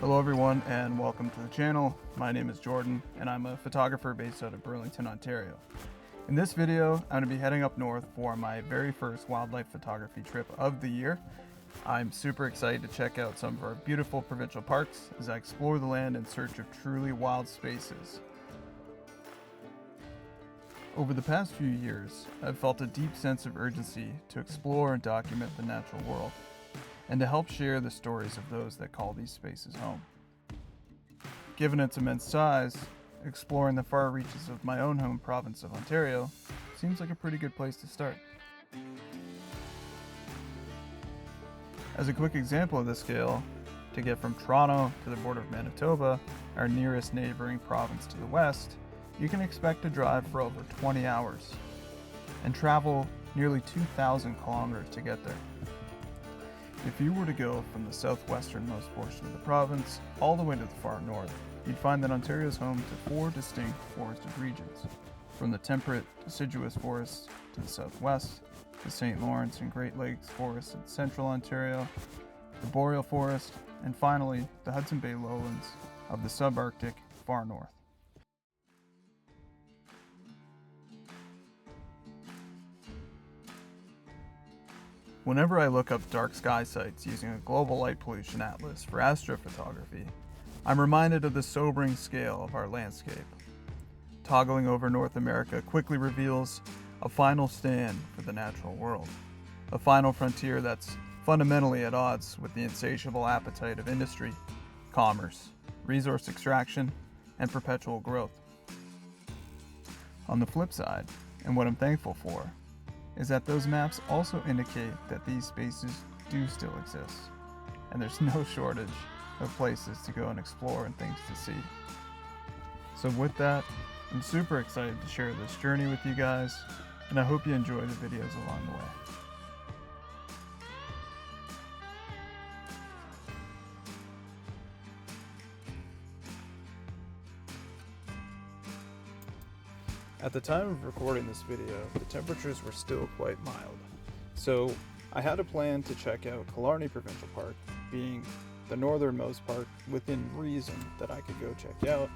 Hello everyone and welcome to the channel. My name is Jordan and I'm a photographer based out of Burlington, Ontario. In this video, I'm going to be heading up north for my very first wildlife photography trip of the year. I'm super excited to check out some of our beautiful provincial parks as I explore the land in search of truly wild spaces. Over the past few years, I've felt a deep sense of urgency to explore and document the natural world, and to help share the stories of those that call these spaces home. Given its immense size, exploring the far reaches of my own home province of Ontario seems like a pretty good place to start. As a quick example of this scale, to get from Toronto to the border of Manitoba, our nearest neighboring province to the west, you can expect to drive for over 20 hours and travel nearly 2,000 kilometers to get there. If you were to go from the southwesternmost portion of the province all the way to the far north, you'd find that Ontario is home to 4 distinct forested regions, from the temperate deciduous forests to the southwest, the St. Lawrence and Great Lakes forests in central Ontario, the boreal forest, and finally the Hudson Bay lowlands of the subarctic far north. Whenever I look up dark sky sites using a global light pollution atlas for astrophotography, I'm reminded of the sobering scale of our landscape. Toggling over North America quickly reveals a final stand for the natural world, a final frontier that's fundamentally at odds with the insatiable appetite of industry, commerce, resource extraction, and perpetual growth. On the flip side, and what I'm thankful for, is that those maps also indicate that these spaces do still exist, and there's no shortage of places to go and explore and things to see. So with that, I'm super excited to share this journey with you guys, and I hope you enjoy the videos along the way. At the time of recording this video, the temperatures were still quite mild, so I had a plan to check out Killarney Provincial Park, being the northernmost park within reason that I could go check out,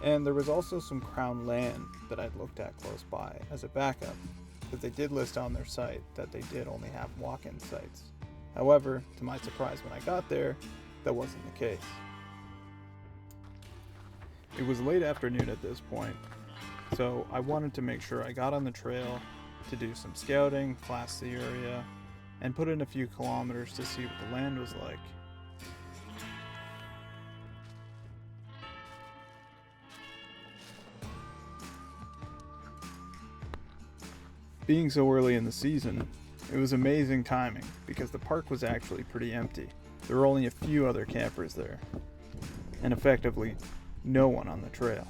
and there was also some crown land that I'd looked at close by as a backup, because they did list on their site that they did only have walk-in sites. However, to my surprise when I got there, that wasn't the case. It was late afternoon at this point, so I wanted to make sure I got on the trail to do some scouting, class the area, and put in a few kilometers to see what the land was like. Being so early in the season, it was amazing timing because the park was actually pretty empty. There were only a few other campers there, and effectively no one on the trail.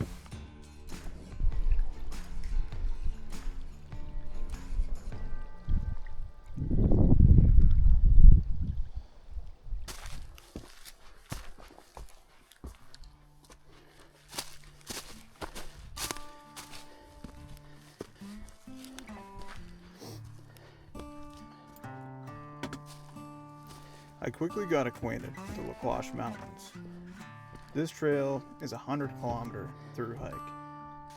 I quickly got acquainted with the La Cloche Mountains. This trail is a 100-kilometer through hike,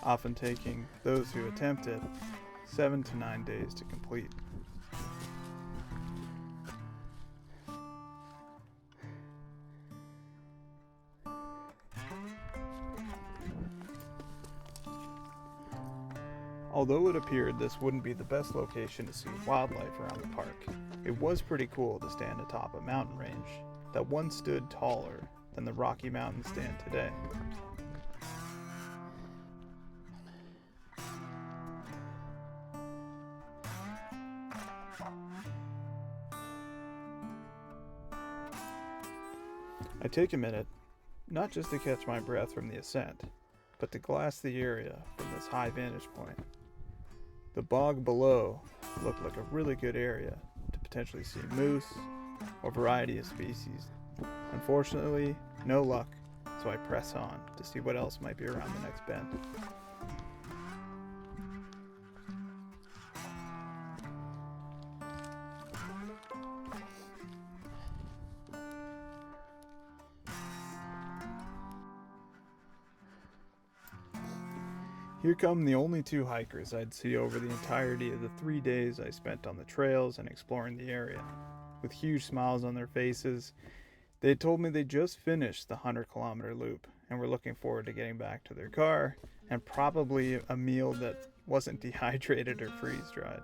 often taking those who attempt it 7 to 9 days to complete. Although it appeared this wouldn't be the best location to see wildlife around the park, it was pretty cool to stand atop a mountain range that once stood taller than the Rocky Mountains stand today. I take a minute, not just to catch my breath from the ascent, but to glass the area from this high vantage point. The bog below looked like a really good area to potentially see moose or a variety of species. Unfortunately, no luck, so I press on to see what else might be around the next bend. Here come the only two hikers I'd see over the entirety of the 3 days I spent on the trails and exploring the area. With huge smiles on their faces, they had told me they just finished the 100-kilometer loop and were looking forward to getting back to their car and probably a meal that wasn't dehydrated or freeze-dried.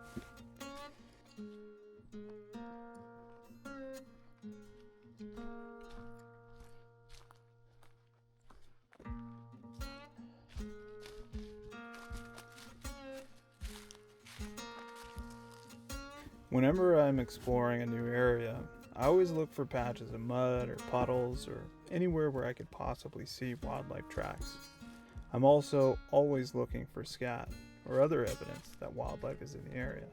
Whenever I'm exploring a new area, I always look for patches of mud or puddles or anywhere where I could possibly see wildlife tracks. I'm also always looking for scat or other evidence that wildlife is in the area.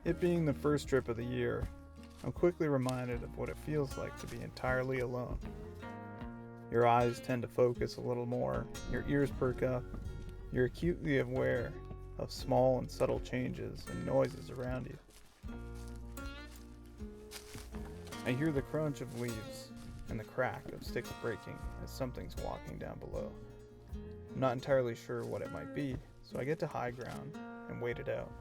It being the first trip of the year, I'm quickly reminded of what it feels like to be entirely alone. Your eyes tend to focus a little more, your ears perk up, you're acutely aware of small and subtle changes and noises around you. I hear the crunch of leaves and the crack of sticks breaking as something's walking down below. I'm not entirely sure what it might be, so I get to high ground and wait it out.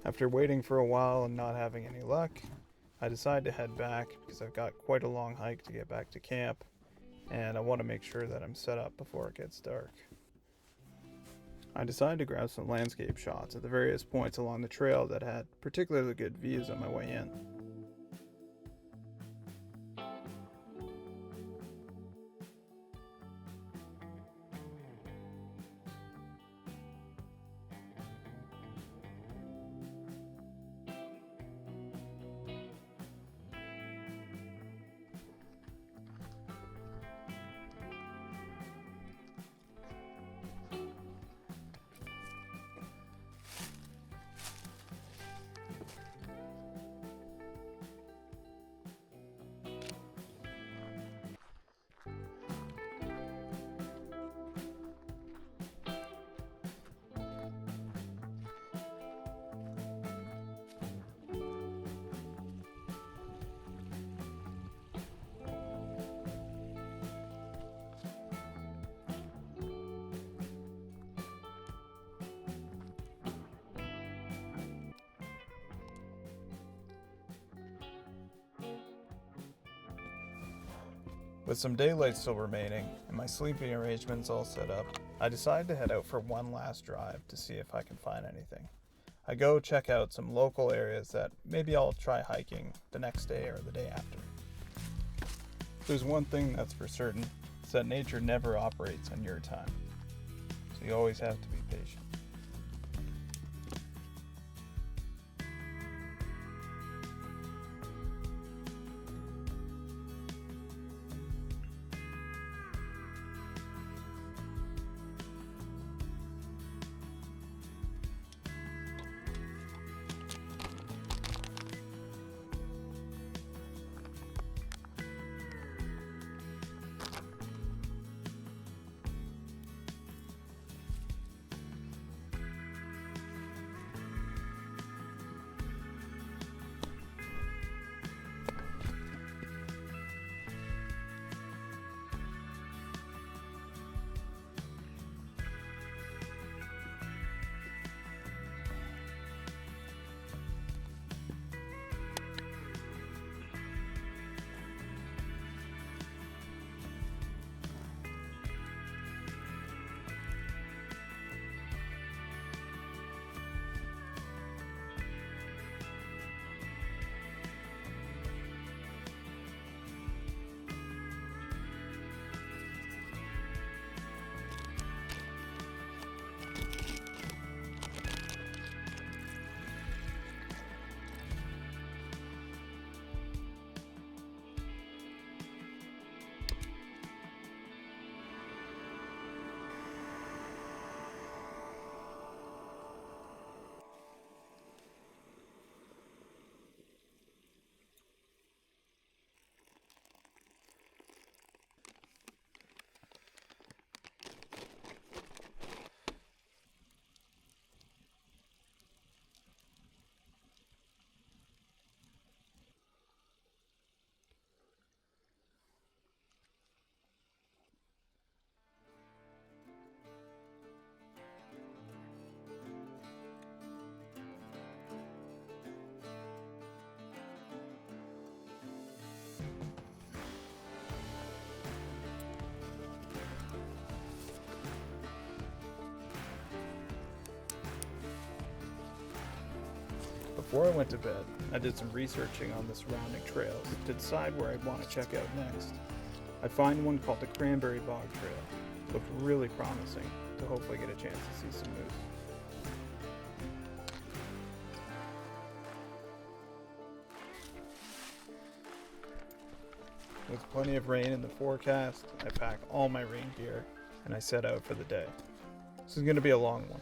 After waiting for a while and not having any luck, I decide to head back because I've got quite a long hike to get back to camp, and I want to make sure that I'm set up before it gets dark. I decide to grab some landscape shots at the various points along the trail that had particularly good views on my way in. With some daylight still remaining and my sleeping arrangements all set up, I decide to head out for one last drive to see if I can find anything. I go check out some local areas that maybe I'll try hiking the next day or the day after. There's one thing that's for certain, it's that nature never operates on your time, so you always have to be patient. Before I went to bed, I did some researching on the surrounding trails to decide where I'd want to check out next. I find one called the Cranberry Bog Trail. It looked really promising, to hopefully get a chance to see some moose. With plenty of rain in the forecast, I pack all my rain gear and I set out for the day. This is going to be a long one.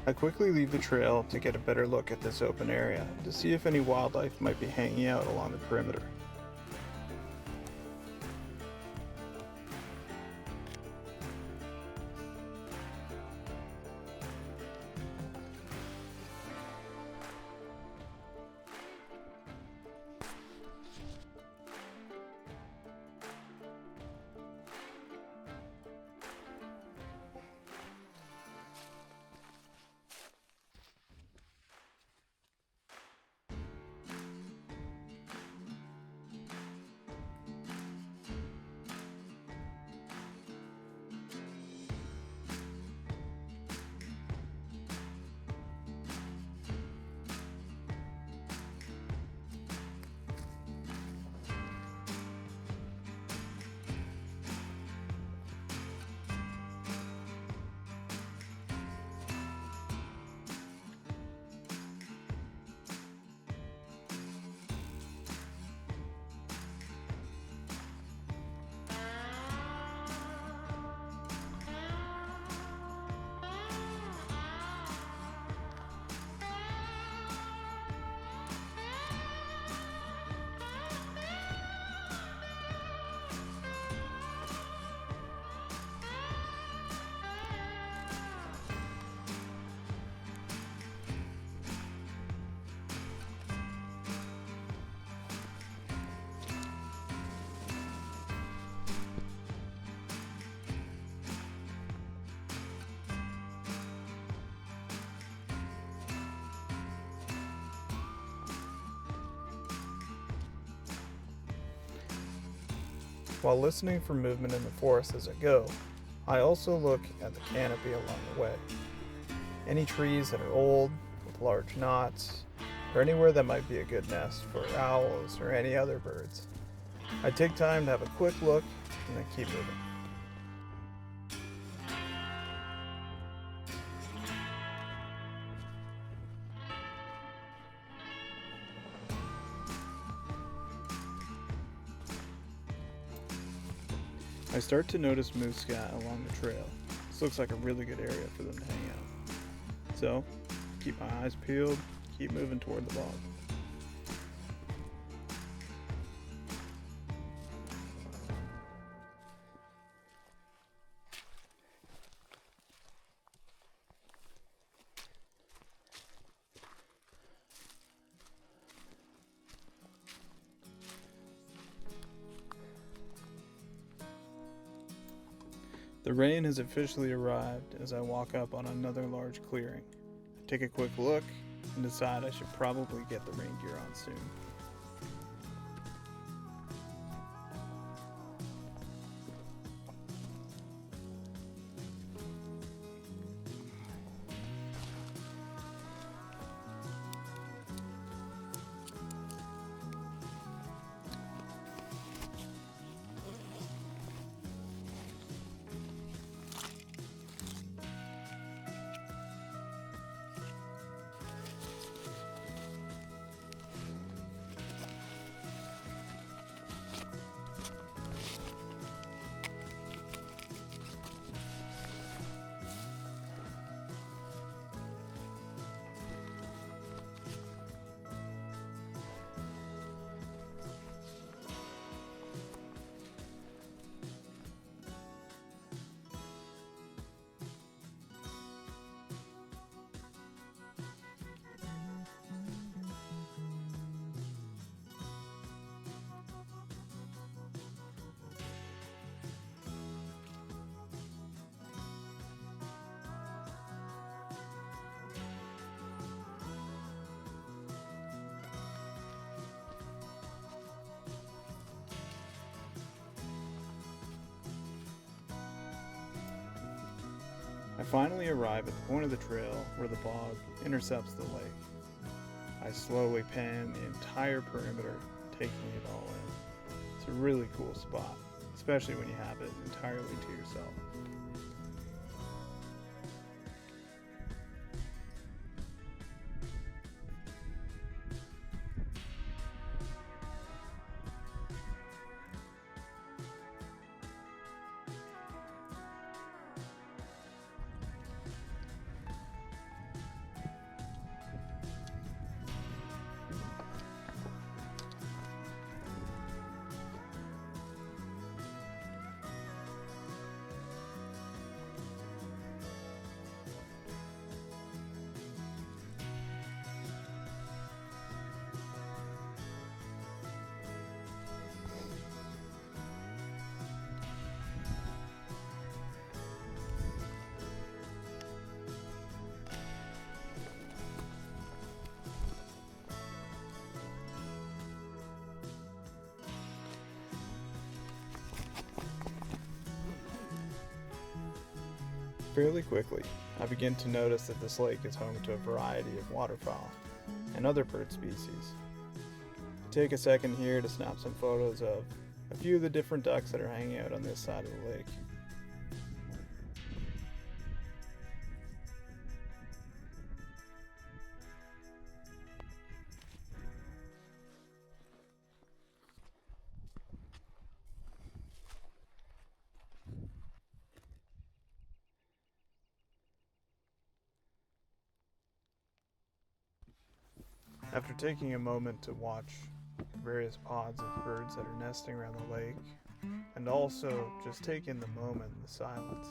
I quickly leave the trail to get a better look at this open area to see if any wildlife might be hanging out along the perimeter. While listening for movement in the forest as I go, I also look at the canopy along the way. Any trees that are old, with large knots, or anywhere that might be a good nest for owls or any other birds. I take time to have a quick look and then keep moving. I start to notice moose scat along the trail. This looks like a really good area for them to hang out. So, keep my eyes peeled, keep moving toward the bog. The rain has officially arrived as I walk up on another large clearing. I take a quick look and decide I should probably get the rain gear on soon. I finally arrive at the point of the trail where the bog intercepts the lake. I slowly pan the entire perimeter, taking it all in. It's a really cool spot, especially when you have it entirely to yourself. Fairly quickly, I begin to notice that this lake is home to a variety of waterfowl and other bird species. I take a second here to snap some photos of a few of the different ducks that are hanging out on this side of the lake. After taking a moment to watch various pods of birds that are nesting around the lake, and also just take in the moment and the silence,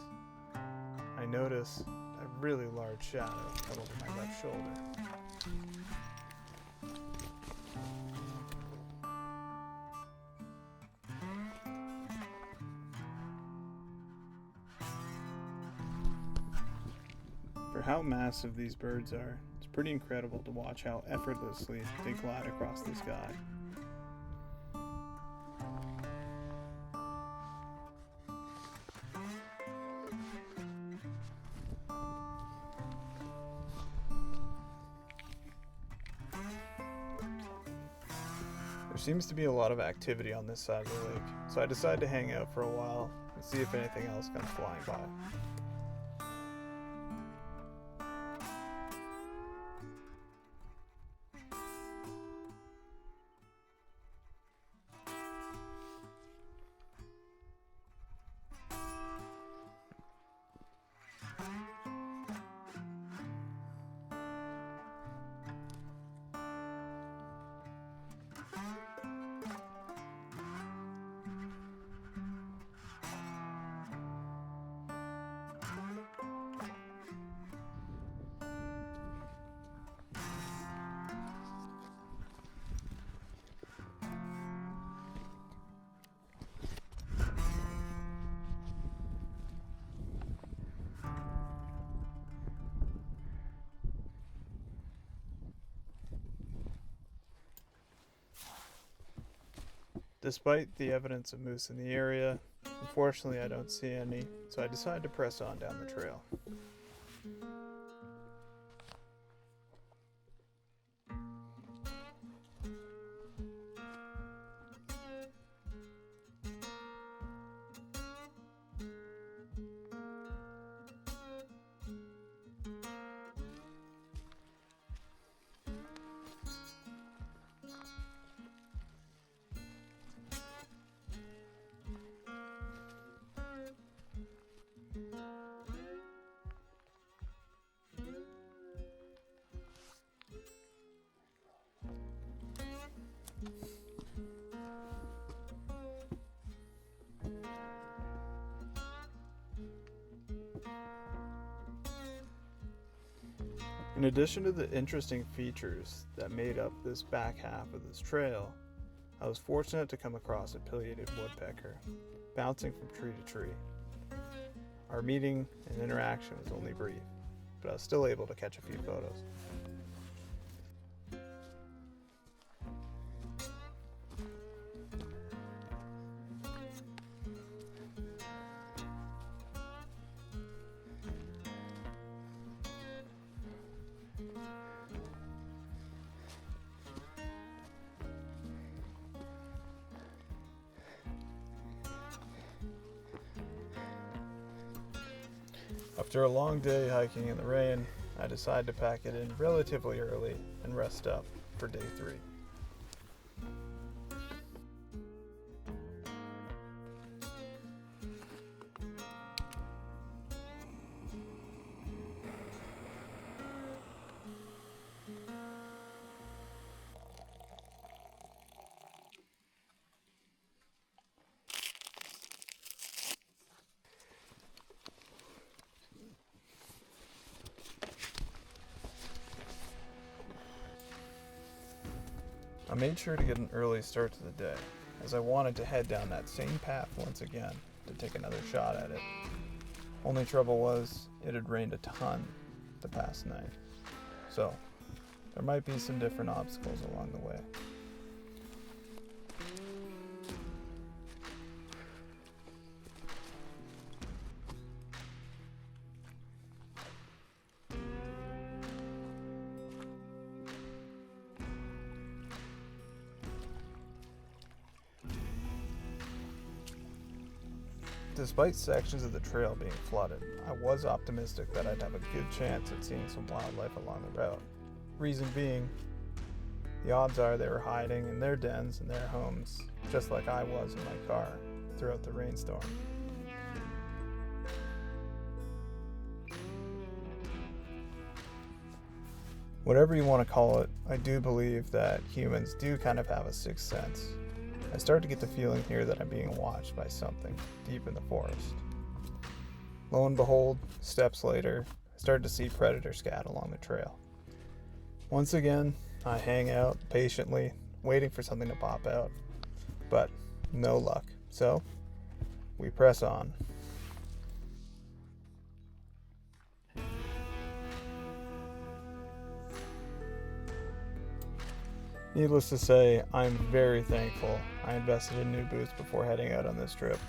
I notice a really large shadow come over my left shoulder. For how massive these birds are, it's pretty incredible to watch how effortlessly they glide across the sky. There seems to be a lot of activity on this side of the lake, so I decide to hang out for a while and see if anything else comes flying by. Despite the evidence of moose in the area, unfortunately I don't see any, so I decide to press on down the trail. In addition to the interesting features that made up this back half of this trail, I was fortunate to come across a pileated woodpecker, bouncing from tree to tree. Our meeting and interaction was only brief, but I was still able to catch a few photos. After a long day hiking in the rain, I decide to pack it in relatively early and rest up for day 3. I made sure to get an early start to the day, as I wanted to head down that same path once again to take another shot at it. Only trouble was, it had rained a ton the past night, so there might be some different obstacles along the way. Despite sections of the trail being flooded, I was optimistic that I'd have a good chance at seeing some wildlife along the route. Reason being, the odds are they were hiding in their dens and their homes, just like I was in my car throughout the rainstorm. Whatever you want to call it, I do believe that humans do kind of have a sixth sense. I start to get the feeling here that I'm being watched by something deep in the forest. Lo and behold, steps later, I start to see predator scat along the trail. Once again, I hang out patiently, waiting for something to pop out, but no luck. So, we press on. Needless to say, I'm very thankful I invested in new boots before heading out on this trip.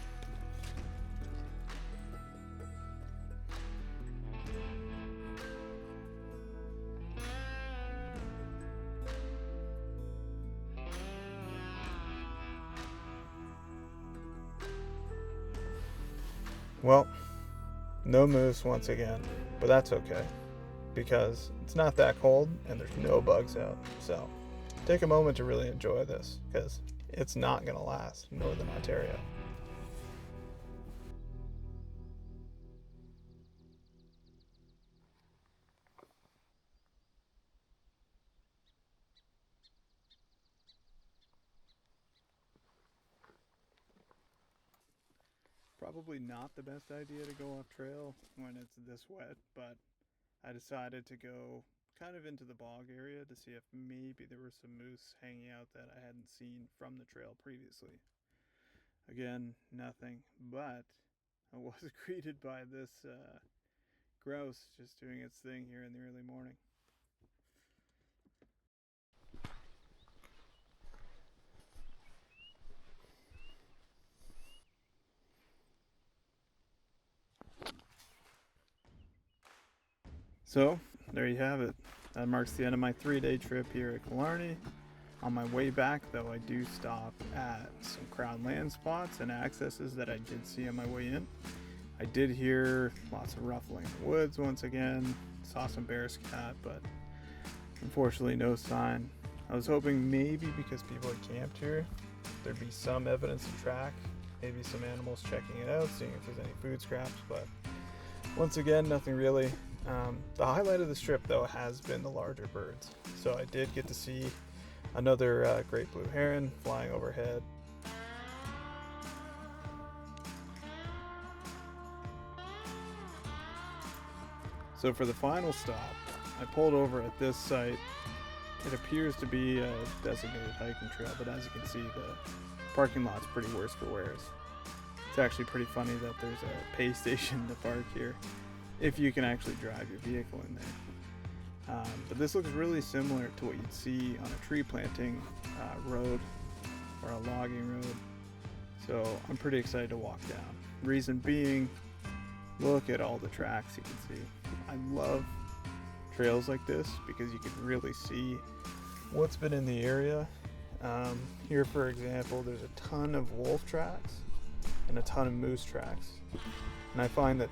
Well, no moose once again, but that's okay, because it's not that cold and there's no bugs out, so take a moment to really enjoy this, because it's not going to last in Northern Ontario. Probably not the best idea to go off trail when it's this wet, but I decided to go kind of into the bog area to see if maybe there were some moose hanging out that I hadn't seen from the trail previously. Again, nothing, but I was greeted by this grouse just doing its thing here in the early morning. So, there you have it. That marks the end of my 3-day trip here at Killarney. On my way back, though, I do stop at some crown land spots and accesses that I did see on my way in. I did hear lots of ruffling in the woods once again, saw some bear scat, but unfortunately no sign. I was hoping maybe because people had camped here, there'd be some evidence of track, maybe some animals checking it out, seeing if there's any food scraps, but once again, nothing really. The highlight of this trip, though, has been the larger birds. So I did get to see another great blue heron flying overhead. So for the final stop, I pulled over at this site. It appears to be a designated hiking trail, but as you can see, the parking lot's pretty worse for wears. It's actually pretty funny that there's a pay station to park here, if you can actually drive your vehicle in there. But this looks really similar to what you'd see on a tree planting road or a logging road. So I'm pretty excited to walk down. Reason being, look at all the tracks you can see. I love trails like this because you can really see what's been in the area. Here, for example, there's a ton of wolf tracks and a ton of moose tracks. And I find that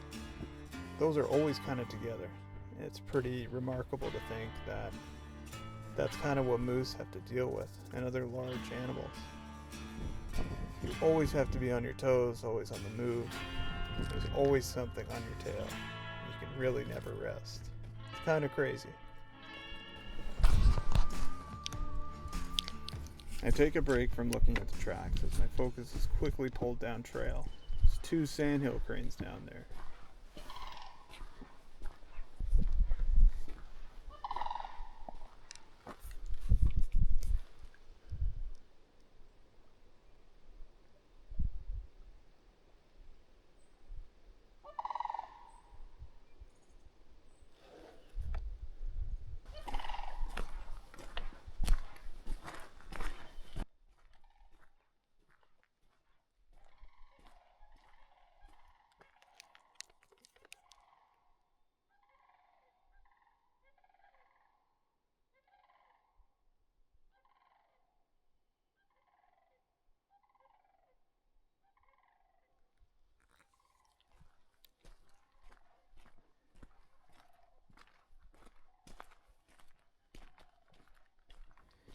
those are always kind of together. It's pretty remarkable to think that that's kind of what moose have to deal with and other large animals. You always have to be on your toes, always on the move. There's always something on your tail. You can really never rest. It's kind of crazy. I take a break from looking at the tracks as my focus is quickly pulled down trail. There's 2 sandhill cranes down there.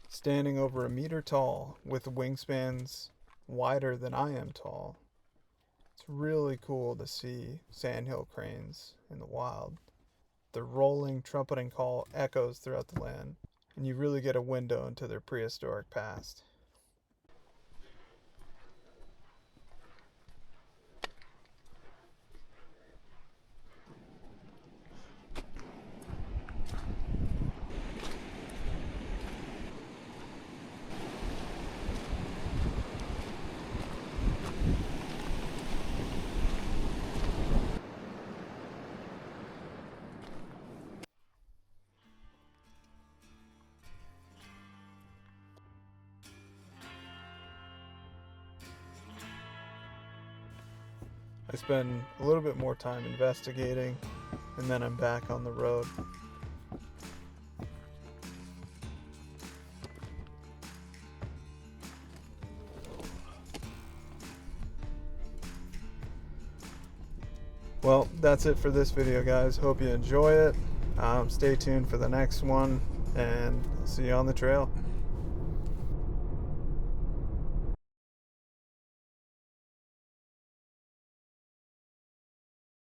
Standing over a meter tall with wingspans wider than I am tall, it's really cool to see sandhill cranes in the wild. The rolling, trumpeting call echoes throughout the land, and you really get a window into their prehistoric past. I spend a little bit more time investigating, and then I'm back on the road. Well, that's it for this video, guys. Hope you enjoy it. Stay tuned for the next one, and see you on the trail.